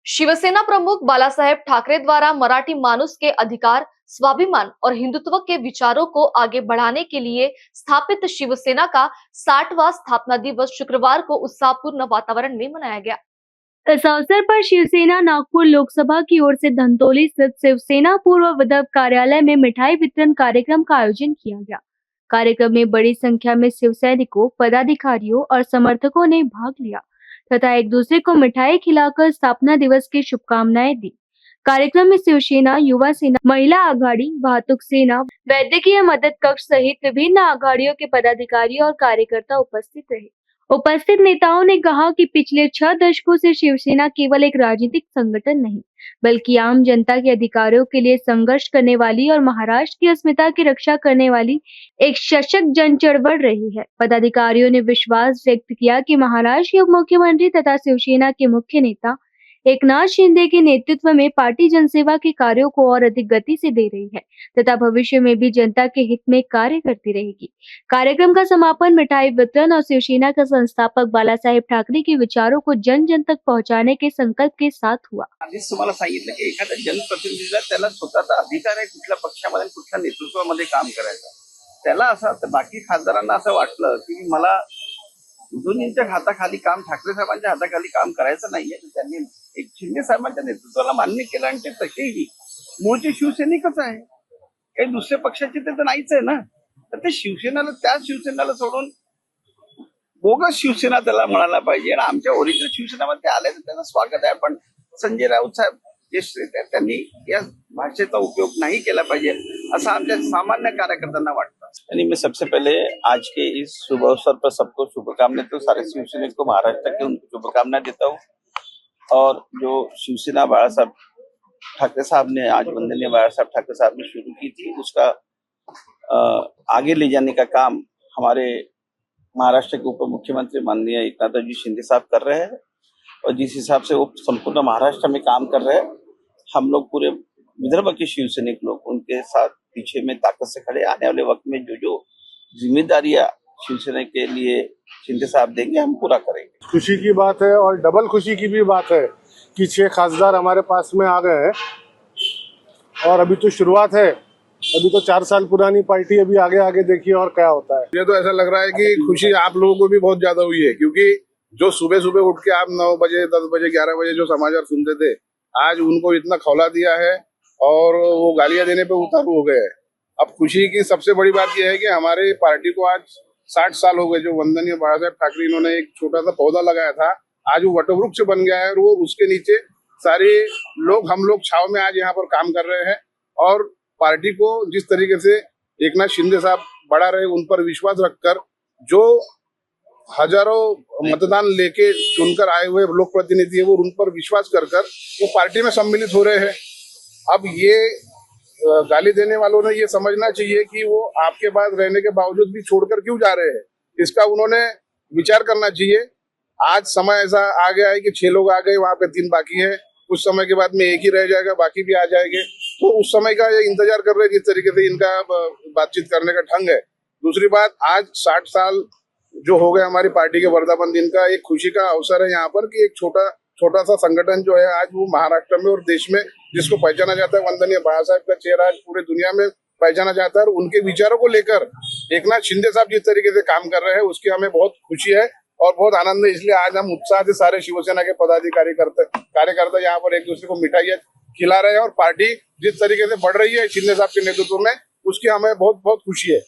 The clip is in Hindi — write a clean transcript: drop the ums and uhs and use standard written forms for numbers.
शिवसेना प्रमुख बालासाहेब ठाकरे द्वारा मराठी मानुस के अधिकार, स्वाभिमान और हिंदुत्व के विचारों को आगे बढ़ाने के लिए स्थापित शिवसेना का 60वां स्थापना दिवस शुक्रवार को उत्साहपूर्ण वातावरण में मनाया गया। इस अवसर पर शिवसेना नागपुर लोकसभा की ओर से धंतोली स्थित शिवसेना पूर्व विदर्भ कार्यालय में मिठाई वितरण कार्यक्रम का आयोजन किया गया। कार्यक्रम में बड़ी संख्या में शिव सैनिकों, पदाधिकारियों और समर्थकों ने भाग लिया तथा एक दूसरे को मिठाई खिलाकर स्थापना दिवस की शुभकामनाएं दी। कार्यक्रम में शिवसेना, युवा सेना, महिला आघाड़ी, भातुक सेना, वैद्यकीय मदद कक्ष सहित विभिन्न आघाड़ियों के पदाधिकारी और कार्यकर्ता उपस्थित रहे। उपस्थित नेताओं ने कहा कि पिछले 6 दशकों से शिवसेना केवल एक राजनीतिक संगठन नहीं, बल्कि आम जनता के अधिकारों के लिए संघर्ष करने वाली और महाराष्ट्र की अस्मिता की रक्षा करने वाली एक सशक्त जन चळवळ रही है। पदाधिकारियों ने विश्वास व्यक्त किया कि महाराष्ट्र के उप मुख्यमंत्री तथा शिवसेना के मुख्य नेता एकनाथ शिंदे के नेतृत्व में पार्टी जनसेवा के कार्यों को और अधिक गति से दे रही है तथा भविष्य में भी जनता के हित में कार्य करती रहेगी। कार्यक्रम का समापन मिठाई वितरण और शिवसेना के संस्थापक बालासाहेब ठाकरे के विचारों को जन जन तक पहुंचाने के संकल्प के साथ हुआ। आधीच तुम्हाला सांगितलं की एखाद्या जनप्रतिनिधीला त्याला स्वतःचा अधिकार आहे कुठल्या पक्षामध्ये कुठल्या नेतृत्वामध्ये काम करायचा। त्याला असं बाकी खासदारांना असं वाटलं की मला दोन्हींच्या हाताखाली काम, ठाकरे साहेबांच्या हाताखाली काम करायचं नाहीये, त्यांनी एक शिंदे साहेबांच्या नेतृत्वाला मान्य केलं आणि ते तसेही मूळचे शिवसैनिकच आहे, काही दुसऱ्या पक्षाचे ते तर नाहीच आहे ना। तर ते शिवसेनाला, त्या शिवसेनाला सोडून बोगस शिवसेना त्याला म्हणायला पाहिजे आणि आमच्या ओरिजिनल शिवसेनामध्ये आले तर त्याचं स्वागत आहे। पण संजय राऊत साहेब जे त्यांनी या भाषेचा उपयोग नहीं केला पाहिजे असं आमच्या सामान्य कार्यकर्त्यांना वाटतं। यानी मैं सबसे पहले आज के इस शुभ अवसर पर सबको शुभकामनाएं, तो सारे शिवसैनिक को महाराष्ट्र के उनको शुभकामनाएं देता हूँ। और जो शिवसेना बाला साहब ठाकरे साहब ने आज वंदनीय बाला साहब ठाकरे साहब ने शुरू की थी, उसका आगे ले जाने का काम हमारे महाराष्ट्र के उप मुख्यमंत्री माननीय एकनाथ जी शिंदे साहब कर रहे हैं। और जिस हिसाब से वो संपूर्ण महाराष्ट्र में काम कर रहे हैं, हम लोग पूरे विदर्भ के शिवसैनिक लोग उनके साथ पीछे में ताकत से खड़े। आने वाले वक्त में जो जो जिम्मेदारियां शिवसेना के लिए शिंदे साहब देंगे, हम पूरा करेंगे। खुशी की बात है और डबल खुशी की भी बात है कि 6 खासदार हमारे पास में आ गए हैं और अभी तो शुरुआत है। अभी तो 4 साल पुरानी पार्टी, अभी आगे आगे देखिए और क्या होता है। ये तो ऐसा लग रहा है कि खुशी आप लोगों को भी बहुत ज्यादा हुई है, क्योंकि जो सुबह सुबह उठ के आप 9 बजे 10 बजे 11 बजे जो समाचार सुनते थे, आज उनको इतना खौला दिया है और वो गालियां देने पे उतारू हो गए हैं। अब खुशी की सबसे बड़ी बात यह है कि हमारे पार्टी को आज 60 साल हो गए। जो वंदनीय बाला साहेब ठाकरे इन्होंने एक छोटा सा पौधा लगाया था, आज वो वटवृक्ष बन गया है और वो उसके नीचे सारे लोग, हम लोग छाव में आज यहाँ पर काम कर रहे हैं। और पार्टी को जिस तरीके से एकनाथ शिंदे साहब बढ़ा रहे, उन पर विश्वास रखकर जो हजारों मतदान लेके चुनकर आए हुए लोक प्रतिनिधि है, वो उन पर विश्वास कर वो पार्टी में सम्मिलित हो रहे हैं। अब ये गाली देने वालों ने ये समझना चाहिए कि वो आपके पास रहने के बावजूद भी छोड़कर क्यों जा रहे हैं, इसका उन्होंने विचार करना चाहिए। आज समय ऐसा आ गया है कि 6 लोग आ गए, वहां पे 3 बाकी है। कुछ समय के बाद में एक ही रह जाएगा, बाकी भी आ जाएंगे। तो उस समय का ये इंतजार कर रहे हैं, जिस तरीके से इनका बातचीत करने का ढंग है। दूसरी बात, आज 60 साल जो हो गए हमारी पार्टी के वर्धापन दिन का, एक खुशी का अवसर है यहाँ पर कि एक छोटा सा संगठन जो है आज वो महाराष्ट्र में और देश में जिसको पहचाना जाता है, वंदनीय बाला साहब का चेहरा आज पूरे दुनिया में पहचाना जाता है। और उनके विचारों को लेकर एकनाथ शिंदे साहब जिस तरीके से काम कर रहे हैं, उसकी हमें बहुत खुशी है और बहुत आनंद है। इसलिए आज हम उत्साह से सारे शिवसेना के पदाधिकारी कार्यकर्ता यहाँ पर एक दूसरे को मिठाइयाँ खिला रहे हैं और पार्टी जिस तरीके से बढ़ रही है शिंदे साहब के नेतृत्व में, उसकी हमें बहुत बहुत खुशी है।